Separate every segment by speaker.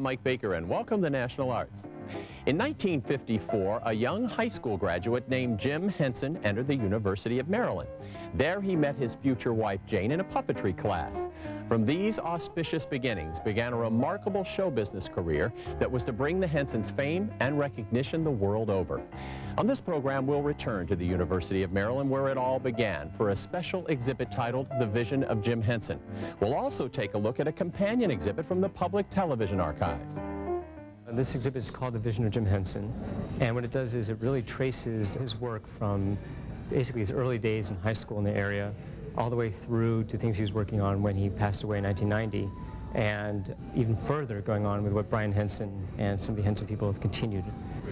Speaker 1: I'm Mike Baker, and welcome to National Arts. In 1954, a young high school graduate named Jim Henson entered the University of Maryland. There he met his future wife, Jane, in a puppetry class. From these auspicious beginnings began a remarkable show business career that was to bring the Hensons fame and recognition the world over. On this program, we'll return to the University of Maryland where it all began for a special exhibit titled The Vision of Jim Henson. We'll also take a look at a companion exhibit from the Public Television Archives.
Speaker 2: This exhibit is called The Vision of Jim Henson, and what it does is it really traces his work from basically his early days in high school in the area all the way through to things he was working on when he passed away in 1990, and even further going on with what Brian Henson and some of the Henson people have continued.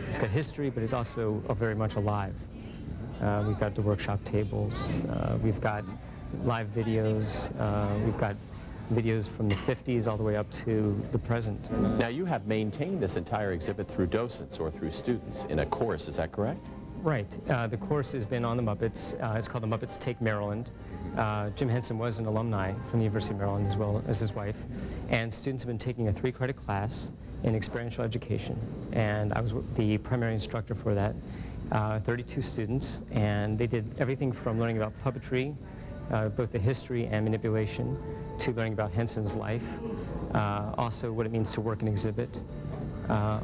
Speaker 2: It's got history, but it's also very much alive. We've got the workshop tables, we've got live videos, we've got videos from the 50s all the way up to the present.
Speaker 1: Now you have maintained this entire exhibit through docents or through students in a course, is that correct?
Speaker 2: Right. The course has been on the Muppets. It's called the Muppets Take Maryland. Jim Henson was an alumni from the University of Maryland as well as his wife, and students have been taking a 3-credit class in experiential education, and I was the primary instructor for that. 32 students, and they did everything from learning about puppetry, both the history and manipulation, to learning about Henson's life, also what it means to work an exhibit.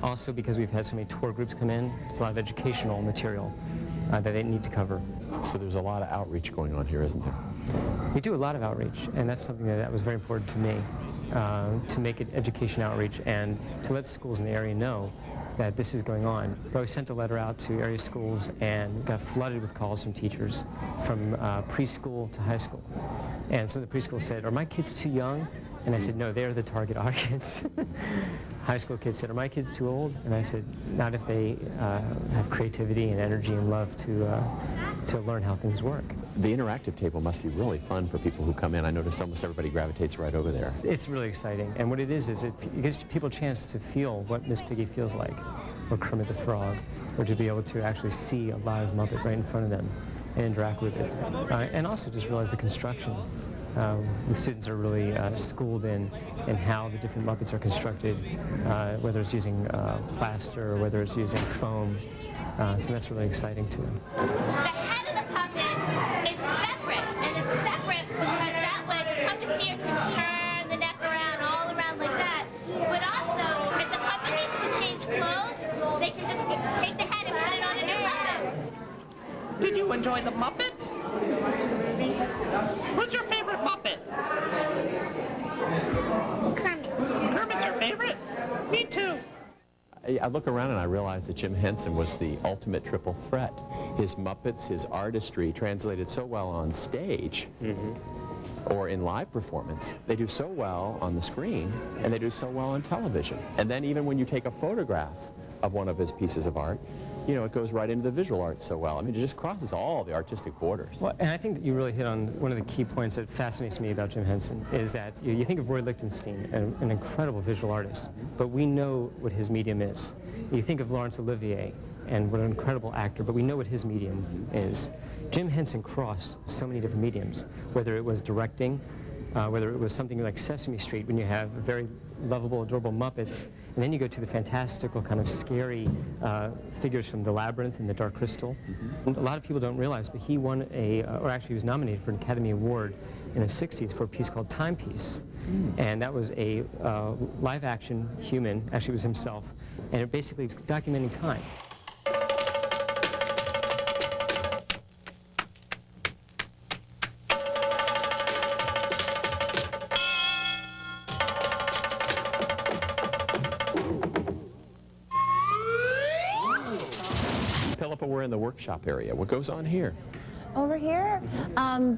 Speaker 2: Also, because we've had so many tour groups come in, there's a lot of educational material that they need to cover.
Speaker 1: So there's a lot of outreach going on here, isn't there?
Speaker 2: We do a lot of outreach, and that's something that was very important to me, to make it education outreach and to let schools in the area know that this is going on. But we sent a letter out to area schools and got flooded with calls from teachers from preschool to high school. And some of the preschools said, "Are my kids too young?" And I said, "No, they're the target audience." High school kids said, "Are my kids too old?" And I said, "Not if they have creativity and energy and love to learn how things work."
Speaker 1: The interactive table must be really fun for people who come in. I notice almost everybody gravitates right over there.
Speaker 2: It's really exciting, and what it is it gives people a chance to feel what Miss Piggy feels like, or Kermit the Frog, or to be able to actually see a live Muppet right in front of them and interact with it, and also just realize the construction. The students are really schooled in how the different Muppets are constructed, whether it's using plaster or whether it's using foam. So that's really exciting too.
Speaker 3: The head of the puppet is separate, and it's separate because that way the puppeteer can turn the neck around, all around like that. But also, if the puppet needs to change clothes, they can just take the head and put it on a new puppet.
Speaker 4: Did you enjoy the Muppet? Who's your favorite Muppet?
Speaker 3: Kermit.
Speaker 4: Kermit's your favorite? Me too.
Speaker 1: I look around and I realize that Jim Henson was the ultimate triple threat. His Muppets, his artistry translated so well on stage or in live performance. They do so well on the screen and they do so well on television. And then even when you take a photograph of one of his pieces of art, you know, it goes right into the visual arts so well. I mean, it just crosses all the artistic borders.
Speaker 2: Well, and I think that you really hit on one of the key points that fascinates me about Jim Henson is that you think of Roy Lichtenstein, an incredible visual artist, but we know what his medium is. You think of Laurence Olivier, and what an incredible actor, but we know what his medium is. Jim Henson crossed so many different mediums, whether it was directing, whether it was something like Sesame Street, when you have very lovable, adorable Muppets, and then you go to the fantastical, kind of scary figures from The Labyrinth and The Dark Crystal. A lot of people don't realize, but he won or actually he was nominated for an Academy Award in the 60s for a piece called Timepiece. And that was a live-action human, actually it was himself, and it basically is documenting time.
Speaker 1: Philippa, we're in the workshop area. What goes on here?
Speaker 5: Over here,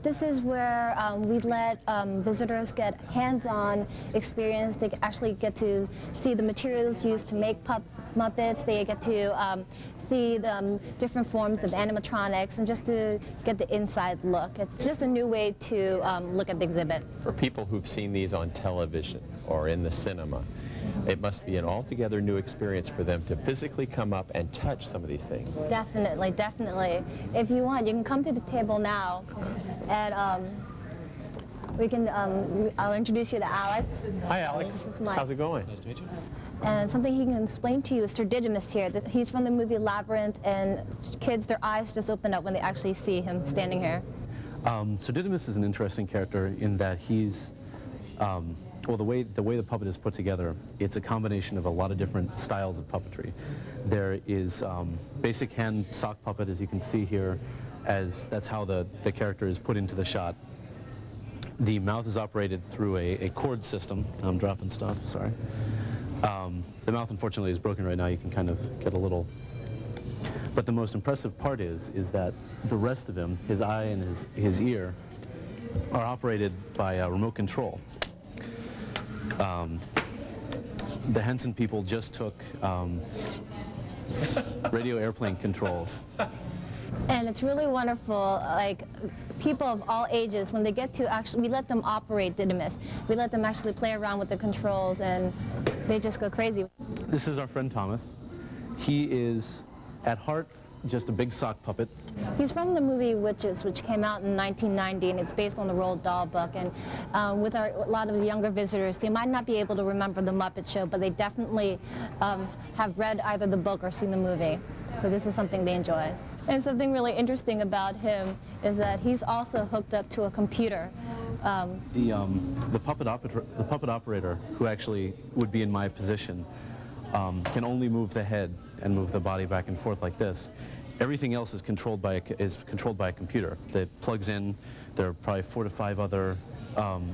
Speaker 5: this is where we let visitors get hands-on experience. They actually get to see the materials used to make Muppets. They get to see the different forms of animatronics and just to get the inside look. It's just a new way to look at the exhibit.
Speaker 1: For people who've seen these on television or in the cinema, it must be an altogether new experience for them to physically come up and touch some of these things.
Speaker 5: Definitely, definitely. If you want, you can come to the table now, and we can. I'll introduce you to Alex.
Speaker 1: Hi, Alex.
Speaker 5: This is Mike.
Speaker 1: How's it going?
Speaker 6: Nice to meet you.
Speaker 5: And something he can explain to you is Sir Didymus here. He's from the movie Labyrinth, and kids, their eyes just open up when they actually see him standing here.
Speaker 6: Sir Didymus is an interesting character in that he's, well, the way the puppet is put together, it's a combination of a lot of different styles of puppetry. There is basic hand sock puppet, as you can see here, as that's how the character is put into the shot. The mouth is operated through a cord system. I'm dropping stuff, sorry. The mouth, unfortunately, is broken right now. You can kind of get a little... But the most impressive part is that the rest of him, his eye and his ear, are operated by a remote control. The Henson people just took radio airplane controls.
Speaker 5: And it's really wonderful, like, people of all ages, when they get to actually, we let them operate Didymus. We let them actually play around with the controls, and they just go crazy.
Speaker 6: This is our friend Thomas. He is, at heart, just a big sock puppet.
Speaker 5: He's from the movie Witches, which came out in 1990, and it's based on the Roald Dahl book. And with a lot of the younger visitors, they might not be able to remember the Muppet Show, but they definitely have read either the book or seen the movie. So this is something they enjoy. And something really interesting about him is that he's also hooked up to a computer.
Speaker 6: The puppet operator, who actually would be in my position, can only move the head and move the body back and forth like this. Everything else is controlled by a computer that plugs in. There are probably 4 to 5 other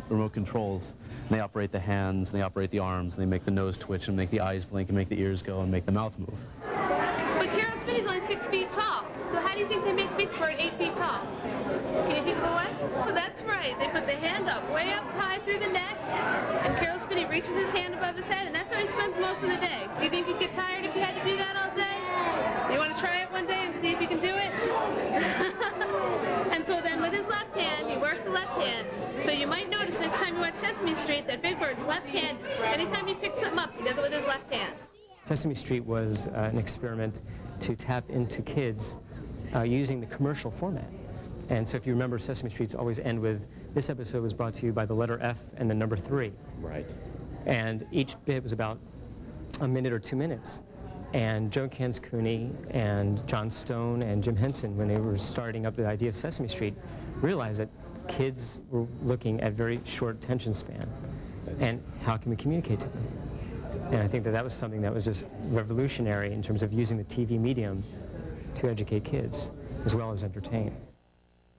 Speaker 6: remote controls. And they operate the hands, and they operate the arms, and they make the nose twitch, and make the eyes blink, and make the ears go, and make the mouth move.
Speaker 3: But Carol Spinney's only 6 feet tall. So how do you think they make Big Bird 8 feet tall? Can you think of a way? Well, that's right. They put the hand up, way up high through the neck, and Carol Spinney reaches his hand above his head, and that's how he spends most of the day. Do you think you'd get tired if you had to do that all day? You want to try it one day and see if you can do it? And so then with his left hand, he works the left hand. So you might notice next time you watch Sesame Street that Big Bird's left hand, anytime he picks something up, he does it with his left hand.
Speaker 2: Sesame Street was an experiment to tap into kids using the commercial format. And so if you remember, Sesame Streets always end with, this episode was brought to you by the letter F and the number 3.
Speaker 1: Right.
Speaker 2: And each bit was about a minute or 2 minutes. And Joe Kans Cooney and John Stone and Jim Henson, when they were starting up the idea of Sesame Street, realized that kids were looking at very short attention span. And how can we communicate to them? And I think that that was something that was just revolutionary in terms of using the TV medium to educate kids as well as entertain.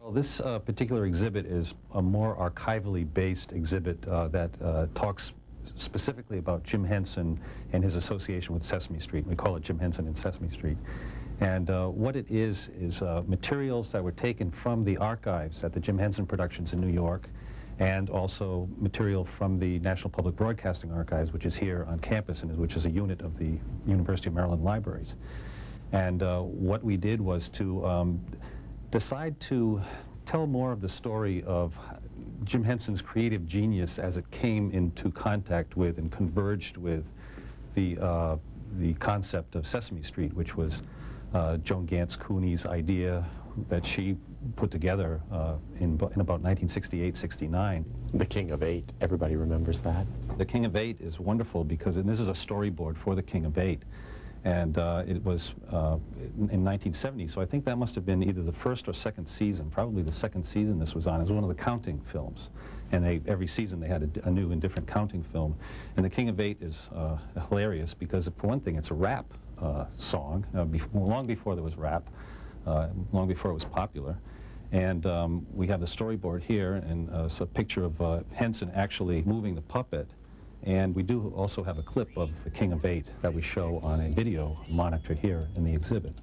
Speaker 7: Well, this particular exhibit is a more archivally based exhibit that talks specifically about Jim Henson and his association with Sesame Street. We call it Jim Henson and Sesame Street. And what it is materials that were taken from the archives at the Jim Henson Productions in New York, and also material from the National Public Broadcasting Archives, which is here on campus, and which is a unit of the University of Maryland Libraries. And what we did was to decide to tell more of the story of Jim Henson's creative genius as it came into contact with and converged with the concept of Sesame Street, which was Joan Gans Cooney's idea that she put together in about 1968-69.
Speaker 1: The King of 8, everybody remembers that.
Speaker 7: The King of 8 is wonderful because, and this is a storyboard for the King of 8, and it was in 1970, so I think that must have been either the first or second season, probably the second season this was on. It was one of the counting films, and every season they had a new and different counting film. And the King of 8 is hilarious because, for one thing, it's a rap song, long before there was rap, long before it was popular. And we have the storyboard here, and it's a picture of Henson actually moving the puppet. And we do also have a clip of the King of 8 that we show on a video monitor here in the exhibit.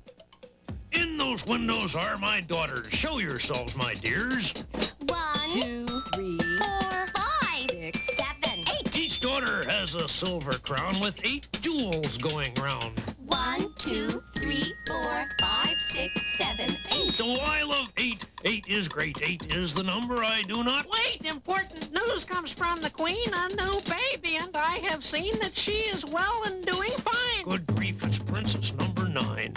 Speaker 8: In those windows are my daughters. Show yourselves, my dears.
Speaker 3: 1, 2, 3, 4, 5, 6, 7, 8.
Speaker 8: Each daughter has a silver crown with 8 jewels going round.
Speaker 3: 1, 2, 3, 4, 5, 6, 7, 8.
Speaker 8: So I love 8. 8 is great. 8 is the number I do not
Speaker 4: Wait, important news comes from the Queen, a new baby, and I have seen that she is well and doing fine.
Speaker 8: Good grief, it's Princess number 9.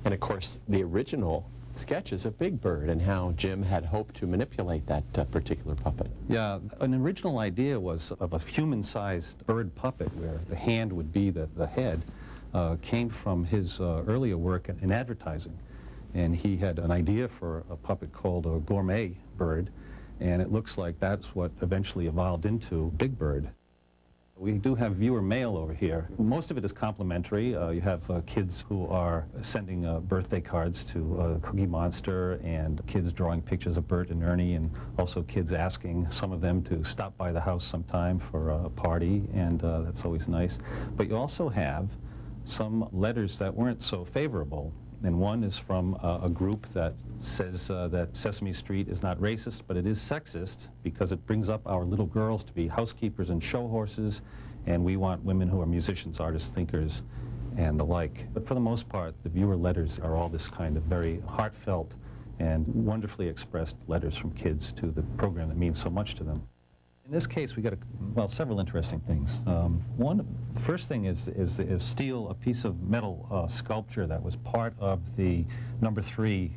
Speaker 1: And of course, the original sketches of Big Bird and how Jim had hoped to manipulate that particular puppet.
Speaker 7: Yeah, an original idea was of a human-sized bird puppet where the hand would be the head, came from his earlier work in advertising. And he had an idea for a puppet called a gourmet bird, and it looks like that's what eventually evolved into Big Bird. We do have viewer mail over here. Most of it is complimentary. You have kids who are sending birthday cards to Cookie Monster, and kids drawing pictures of Bert and Ernie, and also kids asking some of them to stop by the house sometime for a party, and that's always nice. But you also have some letters that weren't so favorable. And one is from a group that says that Sesame Street is not racist, but it is sexist because it brings up our little girls to be housekeepers and show horses, and we want women who are musicians, artists, thinkers, and the like. But for the most part, the viewer letters are all this kind of very heartfelt and wonderfully expressed letters from kids to the program that means so much to them. In this case, we got several interesting things. The first thing is steal a piece of metal sculpture that was part of the #3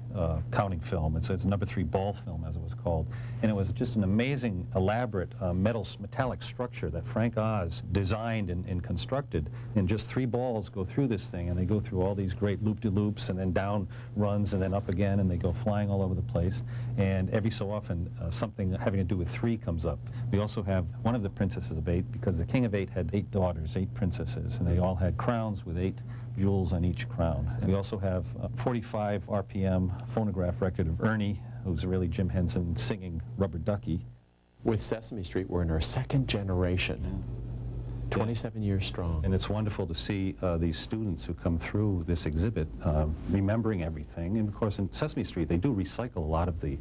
Speaker 7: counting film. It's a #3 ball film, as it was called, and it was just an amazing, elaborate metallic structure that Frank Oz designed and constructed. And just 3 balls go through this thing, and they go through all these great loop-de-loops, and then down runs, and then up again, and they go flying all over the place. And every so often, something having to do with 3 comes up. We also have one of the princesses of 8, because the king of 8 had 8 daughters, 8 princesses, and they all had crowns with 8 jewels on each crown. And we also have a 45 RPM phonograph record of Ernie, who's really Jim Henson, singing Rubber Ducky.
Speaker 1: With Sesame Street, we're in our 2nd generation, 27 years strong.
Speaker 7: And it's wonderful to see these students who come through this exhibit remembering everything. And of course, in Sesame Street, they do recycle a lot of the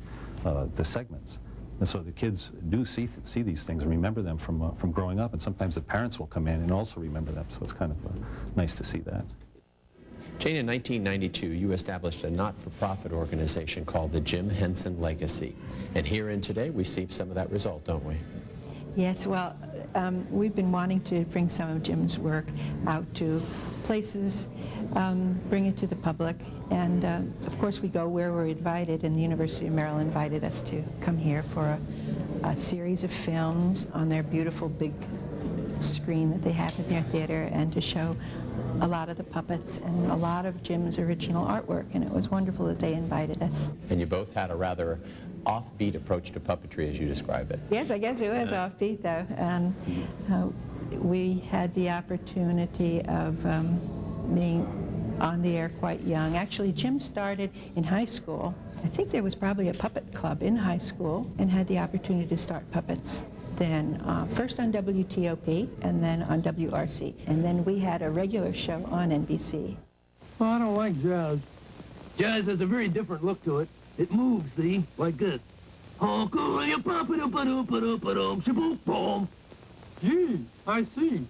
Speaker 7: segments. And so the kids do see these things and remember them from growing up, and sometimes the parents will come in and also remember them, so it's kind of nice to see that.
Speaker 1: Jane, in 1992, you established a not-for-profit organization called the Jim Henson Legacy. And herein today, we see some of that result, don't we?
Speaker 9: Yes, well, we've been wanting to bring some of Jim's work out to places, bring it to the public, and of course we go where we're invited, and the University of Maryland invited us to come here for a series of films on their beautiful big screen that they have in their theater, and to show a lot of the puppets and a lot of Jim's original artwork, and it was wonderful that they invited us.
Speaker 1: And you both had a rather offbeat approach to puppetry, as you describe it.
Speaker 9: Yes, I guess it was offbeat, though, and we had the opportunity of being on the air quite young. Actually, Jim started in high school. I think there was probably a puppet club in high school, and had the opportunity to start puppets. Then first on WTOP, and then on WRC. And then we had a regular show on NBC.
Speaker 10: Well, I don't like jazz. Jazz has a very different look to it. It moves, see, like this. Gee, I see.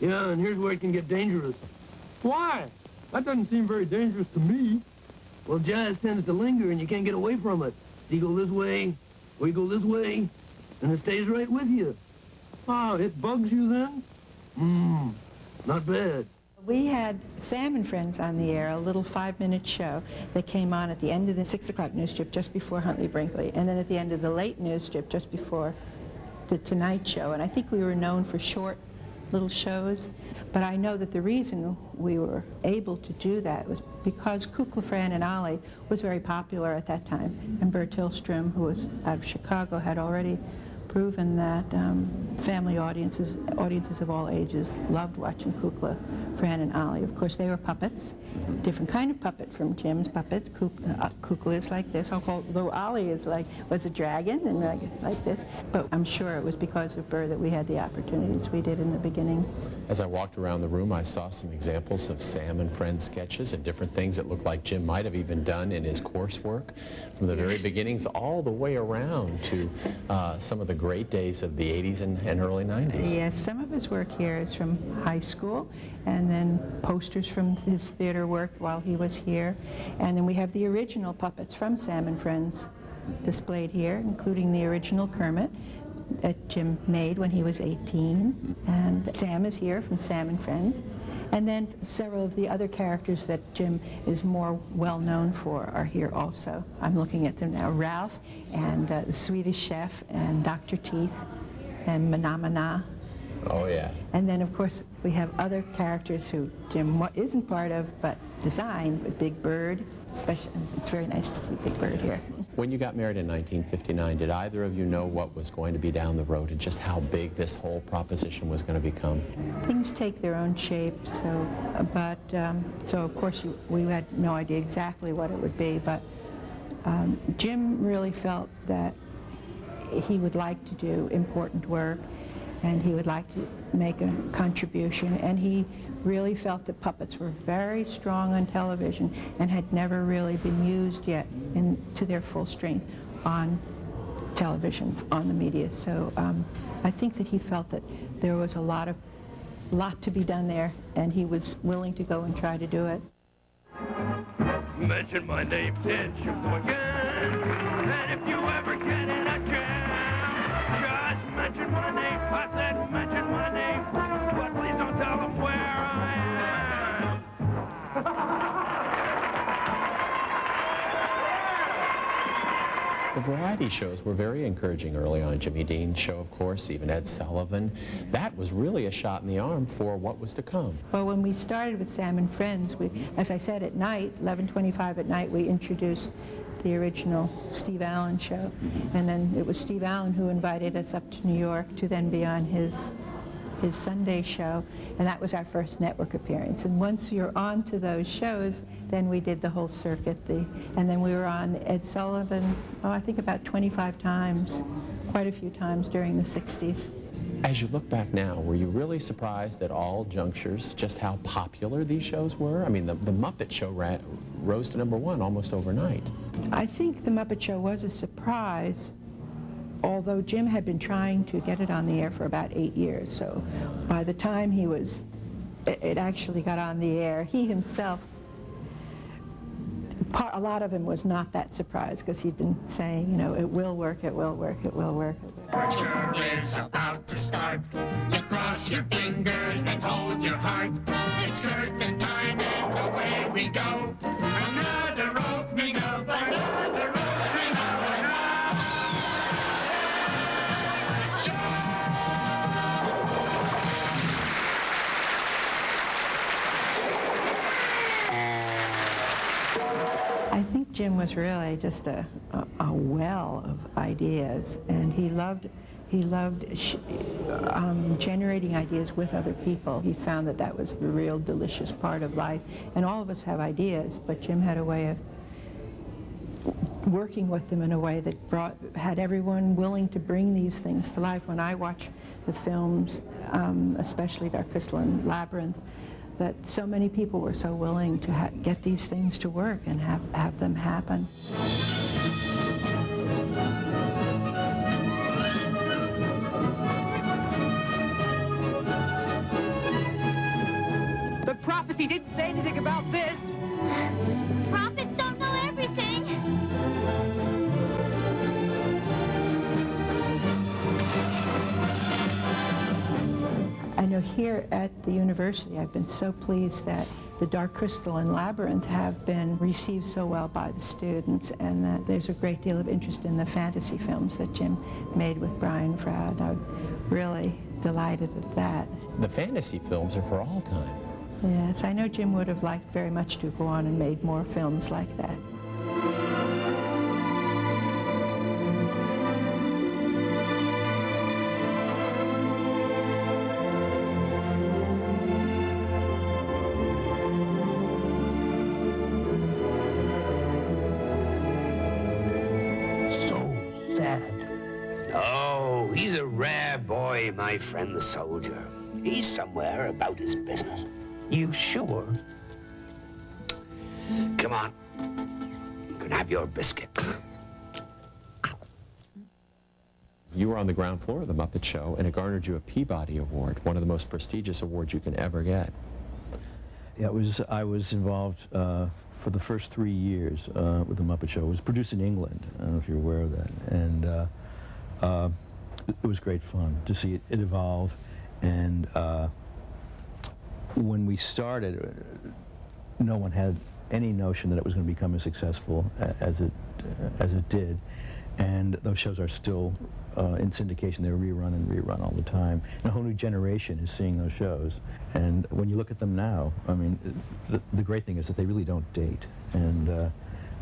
Speaker 10: Yeah, and here's where it can get dangerous. Why? That doesn't seem very dangerous to me. Well, jazz tends to linger, and you can't get away from it. You go this way, or you go this way, and it stays right with you. Oh, it bugs you then? Not bad.
Speaker 9: We had Sam and Friends on the air, a little 5-minute show that came on at the end of the 6 o'clock news strip just before Huntley Brinkley, and then at the end of the late news strip just before the Tonight Show. And I think we were known for short little shows, but I know that the reason we were able to do that was because Kukla, Fran, and Ollie was very popular at that time, and Bert Hillstrom, who was out of Chicago, had already proven that family audiences of all ages loved watching Kukla, Fran, and Ollie. Of course, they were puppets, different kind of puppet from Jim's puppet. Kukla is like this, although Ollie was a dragon and like this. But I'm sure it was because of Burr that we had the opportunities we did in the beginning.
Speaker 1: As I walked around the room, I saw some examples of Sam and Friends sketches and different things that looked like Jim might have even done in his coursework, from the very beginnings all the way around to some of the great days of the 80s and early 90s.
Speaker 9: Yes, some of his work here is from high school, and then posters from his theater work while he was here. And then we have the original puppets from Sam and Friends displayed here, including the original Kermit, that Jim made when he was 18. And Sam is here from Sam and Friends. And then several of the other characters that Jim is more well known for are here also. I'm looking at them now. Ralph and the Swedish Chef and Dr. Teeth and Manamana.
Speaker 1: Oh, yeah.
Speaker 9: And then, of course, we have other characters who Jim isn't part of, but designed, with Big Bird. Especially, it's very nice to see Big Bird here.
Speaker 1: When you got married in 1959, did either of you know what was going to be down the road and just how big this whole proposition was going to become?
Speaker 9: Things take their own shape, so of course we had no idea exactly what it would be, but Jim really felt that he would like to do important work and he would like to make a contribution, and he really felt that puppets were very strong on television and had never really been used yet to their full strength on television, on the media. So I think that he felt that there was a lot to be done there, and he was willing to go and try to do it.
Speaker 10: Mention my name, then shoot them again. And if you ever get in a jam, just mention my name. I said mention my name, but please don't tell them where I am.
Speaker 1: The variety shows were very encouraging early on. Jimmy Dean's show, of course, even Ed Sullivan. That was really a shot in the arm for what was to come.
Speaker 9: Well, when we started with Sam and Friends, as I said, at night, 11:25 at night, we introduced the original Steve Allen show. And then it was Steve Allen who invited us up to New York to then be on his Sunday show, and that was our first network appearance. And once you're on to those shows, then we did the whole circuit. And then we were on Ed Sullivan, I think about 25 times, quite a few times during the 60s.
Speaker 1: As you look back now, were you really surprised at all junctures just how popular these shows were? I mean, the Muppet Show rose to #1 almost overnight.
Speaker 9: I think the Muppet Show was a surprise, although Jim had been trying to get it on the air for about 8 years. So by the time it actually got on the air, he himself, a lot of him was not that surprised, because he'd been saying, you know, it will work, it will work, it will work.
Speaker 11: The show is about to start. You cross your fingers and hold your heart. It's curtain time and away we go. Another opening of another opening of another show.
Speaker 9: I think Jim was really just a well of ideas, and he loved generating ideas with other people. He found that was the real delicious part of life. And all of us have ideas, but Jim had a way of working with them in a way that had everyone willing to bring these things to life. When I watch the films, especially Dark Crystal and Labyrinth, that so many people were so willing to get these things to work and have them happen.
Speaker 12: The prophecy didn't say anything about this.
Speaker 3: Prophets don't know everything.
Speaker 9: I know here at the university, I've been so pleased that the Dark Crystal and Labyrinth have been received so well by the students, and that there's a great deal of interest in the fantasy films that Jim made with Brian Froud. I'm really delighted at that.
Speaker 1: The fantasy films are for all time.
Speaker 9: Yes, I know Jim would have liked very much to go on and made more films like that.
Speaker 13: Oh, he's a rare boy, my friend the soldier. He's somewhere about his business.
Speaker 12: You sure?
Speaker 13: Come on. You can have your biscuit.
Speaker 1: You were on the ground floor of the Muppet Show, and it garnered you a Peabody Award, one of the most prestigious awards you can ever get.
Speaker 14: Yeah, I was involved for the first 3 years with the Muppet Show. It was produced in England. I don't know if you're aware of that. And was great fun to see it evolve. And when we started, no one had any notion that it was going to become as successful as it did. And those shows are still in syndication. They're rerun all the time. And a whole new generation is seeing those shows. And when you look at them now, I mean, the great thing is that they really don't date. And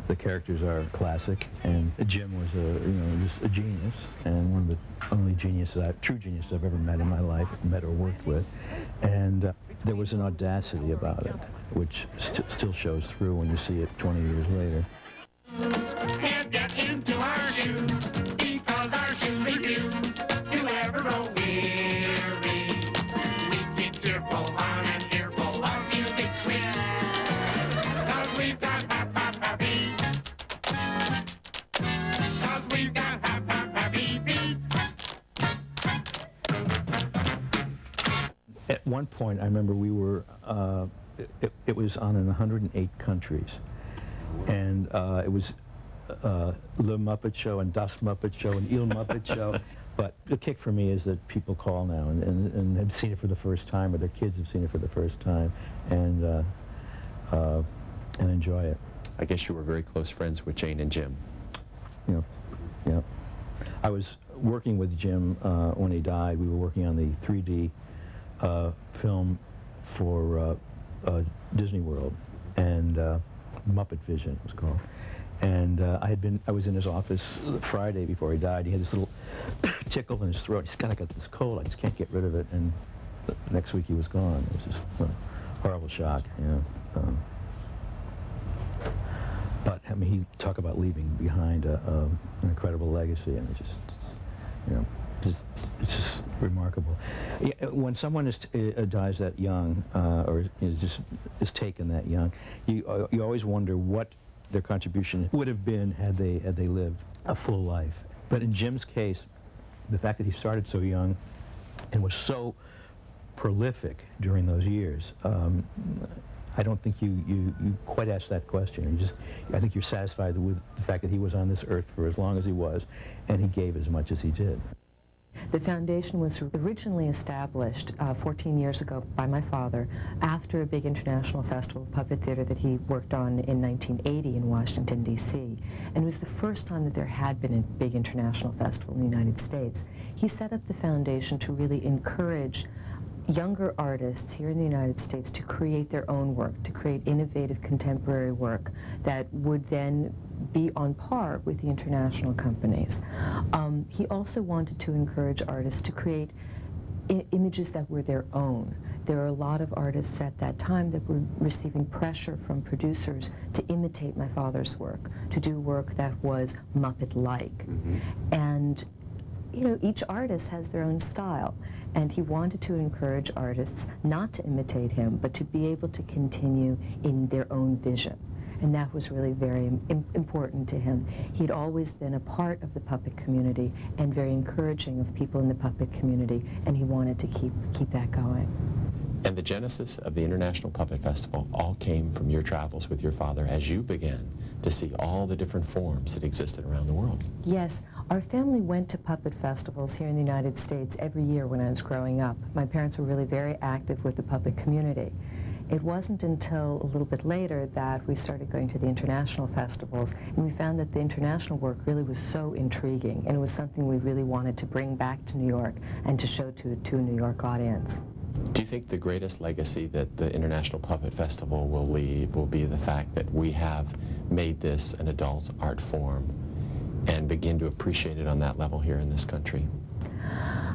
Speaker 14: the characters are classic. And Jim was just a genius, and one of the only true geniuses I've ever met in my life, met or worked with. And there was an audacity about it, which still shows through when you see it 20 years later.
Speaker 11: Can't get into our shoes because our shoes refuse to ever grow weary. We keep cheerful on an earful of music sweet, 'cause we've got happy. 'Cause we've got happy feet.
Speaker 14: At one point, I remember we were, it was on in 108 countries. And it was Le Muppet Show and Das Muppet Show and Il Muppet Show. But the kick for me is that people call now and have seen it for the first time, or their kids have seen it for the first time, and enjoy it.
Speaker 1: I guess you were very close friends with Jane and Jim.
Speaker 14: Yeah. I was working with Jim when he died. We were working on the 3D film for Disney World, and Muppet Vision it was called. And I was in his office Friday before he died. He had this little tickle in his throat. He's kind of got this cold. I just can't get rid of it. And the next week he was gone. It was just a horrible shock. But I mean, he talk about leaving behind an incredible legacy, and it's just remarkable. Yeah, when someone dies that young, or is taken that young, you always wonder what their contribution would have been had they lived a full life. But in Jim's case, the fact that he started so young and was so prolific during those years, I don't think you quite asked that question. I think you're satisfied with the fact that he was on this earth for as long as he was, and he gave as much as he did.
Speaker 15: The foundation was originally established 14 years ago by my father after a big international festival of puppet theater that he worked on in 1980 in Washington, D.C. And it was the first time that there had been a big international festival in the United States. He set up the foundation to really encourage younger artists here in the United States to create their own work, to create innovative contemporary work that would then be on par with the international companies. He also wanted to encourage artists to create images that were their own. There are a lot of artists at that time that were receiving pressure from producers to imitate my father's work, to do work that was Muppet-like. Mm-hmm. And each artist has their own style, and he wanted to encourage artists not to imitate him, but to be able to continue in their own vision. And that was really very important to him. He'd always been a part of the puppet community and very encouraging of people in the puppet community, and he wanted to keep that going.
Speaker 1: And the genesis of the International Puppet Festival all came from your travels with your father as you began to see all the different forms that existed around the world.
Speaker 15: Yes, our family went to puppet festivals here in the United States every year when I was growing up. My parents were really very active with the puppet community. It wasn't until a little bit later that we started going to the international festivals, and we found that the international work really was so intriguing, and it was something we really wanted to bring back to New York and to show to a New York audience.
Speaker 1: Do you think the greatest legacy that the International Puppet Festival will leave will be the fact that we have made this an adult art form and begin to appreciate it on that level here in this country?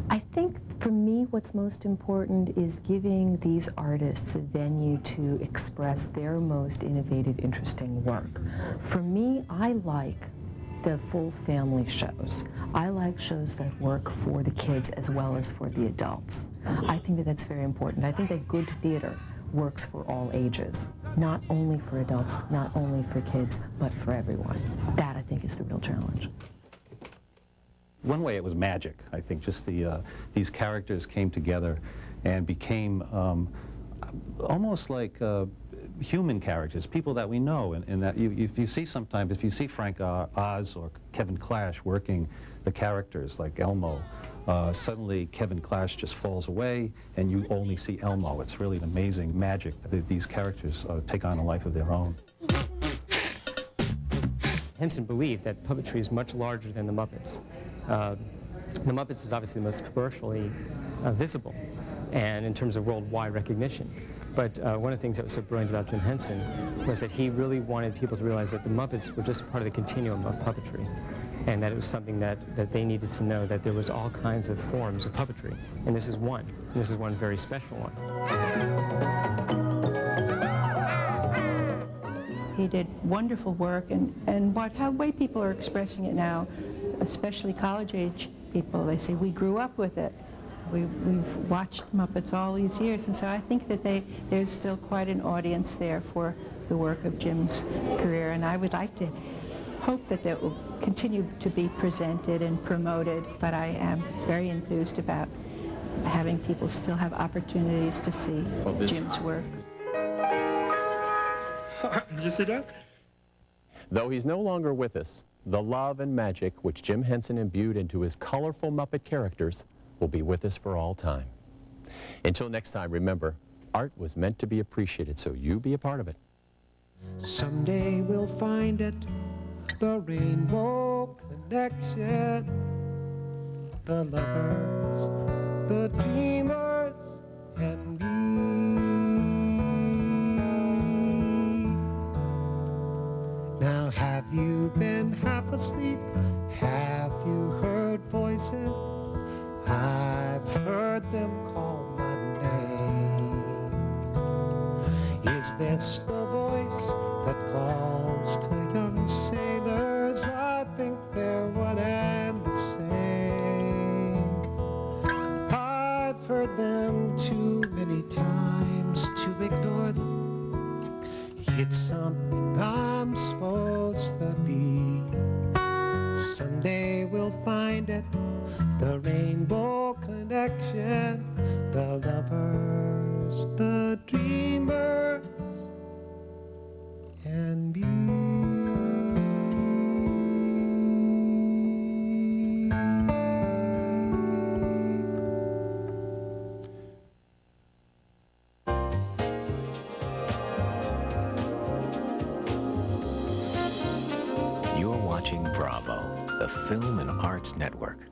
Speaker 15: I think for me what's most important is giving these artists a venue to express their most innovative, interesting work. For me, I like the full family shows. I like shows that work for the kids as well as for the adults. I think that that's very important. I think that good theater works for all ages, not only for adults, not only for kids, but for everyone. That, I think, is the real challenge.
Speaker 7: One way it was magic, I think, just these characters came together and became almost like human characters, people that we know, and that if you see Frank Oz or Kevin Clash working the characters like Elmo, Suddenly, Kevin Clash just falls away, and you only see Elmo. It's really an amazing magic that these characters take on a life of their own.
Speaker 2: Henson believed that puppetry is much larger than the Muppets. The Muppets is obviously the most commercially visible, and in terms of worldwide recognition. But one of the things that was so brilliant about Jim Henson was that he really wanted people to realize that the Muppets were just part of the continuum of puppetry, and that it was something that they needed to know, that there was all kinds of forms of puppetry, and this is one. And this is one very special one.
Speaker 9: He did wonderful work, and how way people are expressing it now, especially college-age people, they say, we grew up with it. We've watched Muppets all these years, and so I think that there's still quite an audience there for the work of Jim's career, and I would like to hope that that will continue to be presented and promoted, but I am very enthused about having people still have opportunities to see Jim's work.
Speaker 16: Did you see that?
Speaker 1: Though he's no longer with us, the love and magic which Jim Henson imbued into his colorful Muppet characters will be with us for all time. Until next time, remember, art was meant to be appreciated, so you be a part of it.
Speaker 11: Someday we'll find it, the rainbow connection, the lovers, the dreamers, and me. Now have you been half asleep? Have you heard voices? I've heard them call my name. Is this the voice that calls to young sailors? I think they're one and the same. I've heard them too many times to ignore them. It's something I'm supposed to be. Someday we'll find it, the rainbow connection, the lovers, the dreamers, and me.
Speaker 17: You're watching Bravo, the Film and Arts Network.